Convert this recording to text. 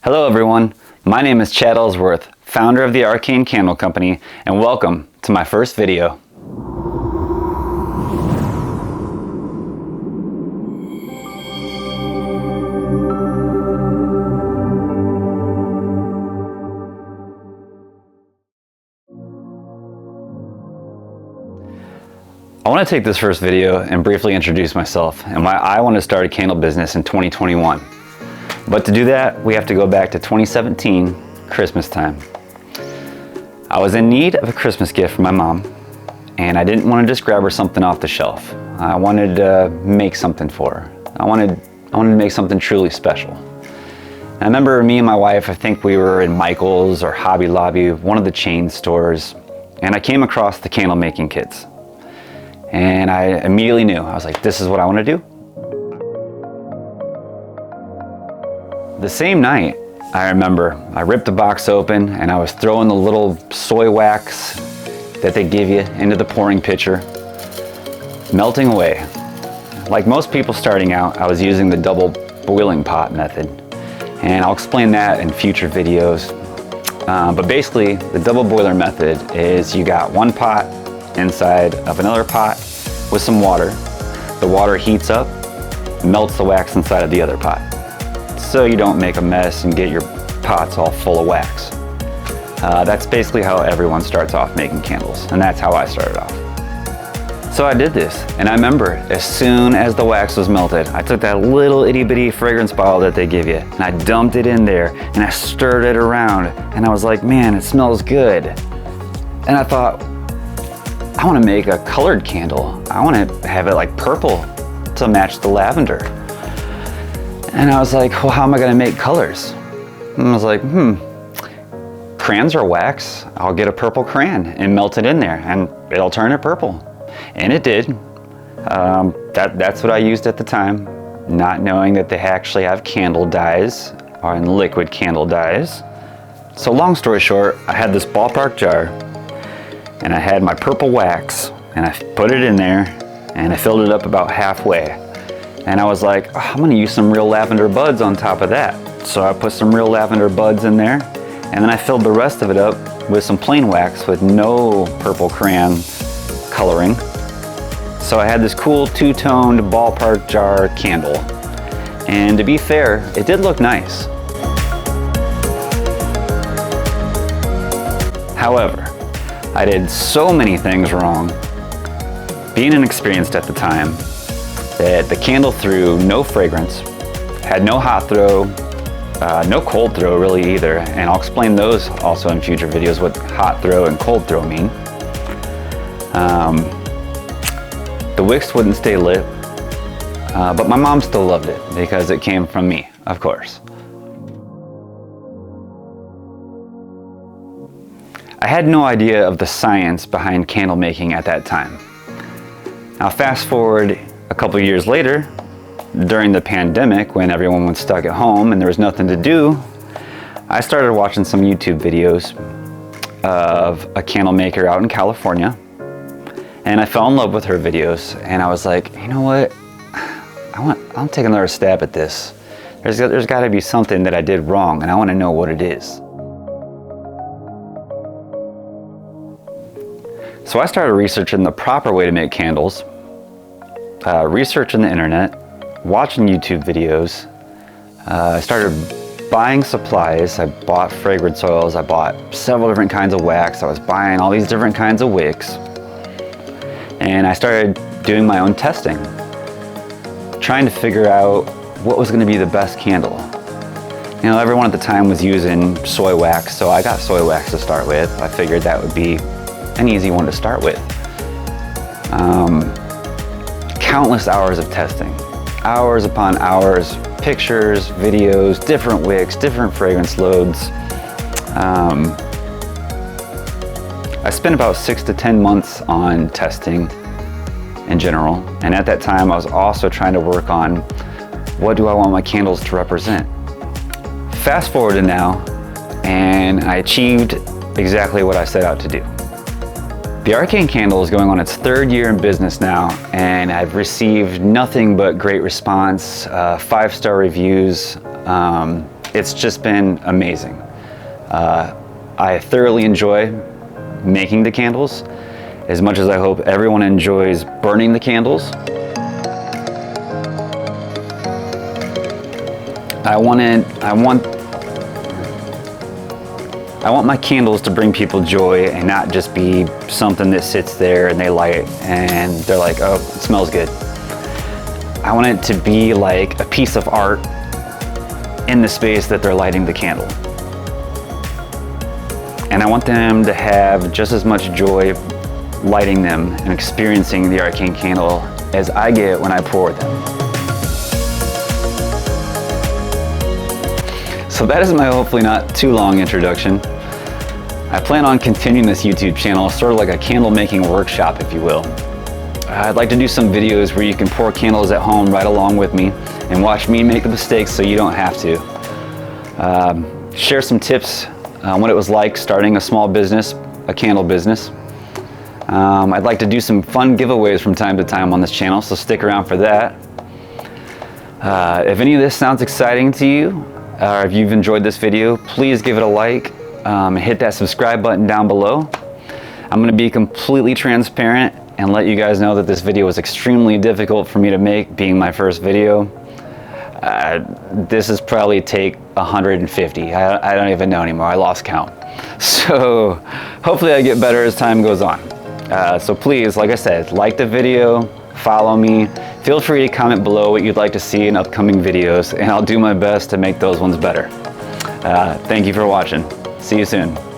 Hello everyone, my name is Chad Ellsworth, founder of the Arcane Candle Company, and welcome to my first video. I want to take this first video and briefly introduce myself and why I want to start a candle business in 2021. But to do that, we have to go back to 2017, Christmas time. I was in need of a Christmas gift for my mom, and I didn't want to just grab her something off the shelf. I wanted to make something for her. I wanted to make something truly special. And I remember me and my wife, I think we were in Michael's or Hobby Lobby, one of the chain stores, and I came across the candle making kits. And I immediately knew, I was like, this is what I want to do. The same night, I remember, I ripped the box open and I was throwing the little soy wax that they give you into the pouring pitcher, melting away. Like most people starting out, I was using the double boiling pot method, and I'll explain that in future videos. But basically, the double boiler method is you got one pot inside of another pot with some water. The water heats up, melts the wax inside of the other pot, so you don't make a mess and get your pots all full of wax. That's basically how everyone starts off making candles, and that's how I started off. So I did this, and I remember as soon as the wax was melted, I took that little itty bitty fragrance bottle that they give you, and I dumped it in there, and I stirred it around, and I was like, man, it smells good. And I thought, I want to make a colored candle. I want to have it like purple to match the lavender. And I was like, well, how am I going to make colors? And I was like, crayons are wax. I'll get a purple crayon and melt it in there and it'll turn it purple. And it did. That's what I used at the time, not knowing that they actually have candle dyes or in liquid candle dyes. So long story short, I had this ballpark jar and I had my purple wax and I put it in there and I filled it up about halfway. And I was like, oh, I'm gonna use some real lavender buds on top of that. So I put some real lavender buds in there, and then I filled the rest of it up with some plain wax with no purple crayon coloring. So I had this cool two-toned ballpark jar candle. And to be fair, it did look nice. However, I did so many things wrong, being inexperienced at the time, that the candle threw no fragrance, had no hot throw, no cold throw really either, and I'll explain those also in future videos, what hot throw and cold throw mean. The wicks wouldn't stay lit, but my mom still loved it because it came from me, of course. I had no idea of the science behind candle making at that time. Now fast forward a couple years later, during the pandemic, when everyone was stuck at home and there was nothing to do, I started watching some YouTube videos of a candle maker out in California, and I fell in love with her videos, and I was like, you know what, I'll take another stab at this. There's got to be something that I did wrong, and I want to know what it is. So I started researching the proper way to make candles, researching the internet, watching YouTube videos. I started buying supplies. I bought fragrance oils. I bought several different kinds of wax. I was buying all these different kinds of wicks. And I started doing my own testing, trying to figure out what was going to be the best candle. You know, everyone at the time was using soy wax, so I got soy wax to start with. I figured that would be an easy one to start with. Countless hours of testing, hours upon hours, pictures, videos, different wicks, different fragrance loads. I spent about 6 to 10 months on testing in general, and at that time I was also trying to work on what do I want my candles to represent. Fast forward to now, and I achieved exactly what I set out to do. The Arcane Candle is going on its 3rd year in business now, and I've received nothing but great response, 5-star reviews. it's just been amazing. I thoroughly enjoy making the candles as much as I hope everyone enjoys burning the candles. I want my candles to bring people joy and not just be something that sits there and they light it and they're like, oh, it smells good. I want it to be like a piece of art in the space that they're lighting the candle. And I want them to have just as much joy lighting them and experiencing the Arcane Candle as I get when I pour them. So that is my hopefully not too long introduction. I plan on continuing this YouTube channel, sort of like a candle making workshop, if you will. I'd like to do some videos where you can pour candles at home right along with me and watch me make the mistakes so you don't have to. Share some tips on what it was like starting a small business, a candle business. I'd like to do some fun giveaways from time to time on this channel, so stick around for that. If any of this sounds exciting to you, or if you've enjoyed this video, please give it a like and hit that subscribe button down below. I'm going to be completely transparent and let you guys know that this video was extremely difficult for me to make, being my first video. This is probably take 150. I don't even know anymore. I lost count. So hopefully I get better as time goes on. So please, like I said, like the video, follow me. Feel free to comment below what you'd like to see in upcoming videos, and I'll do my best to make those ones better. Thank you for watching. See you soon.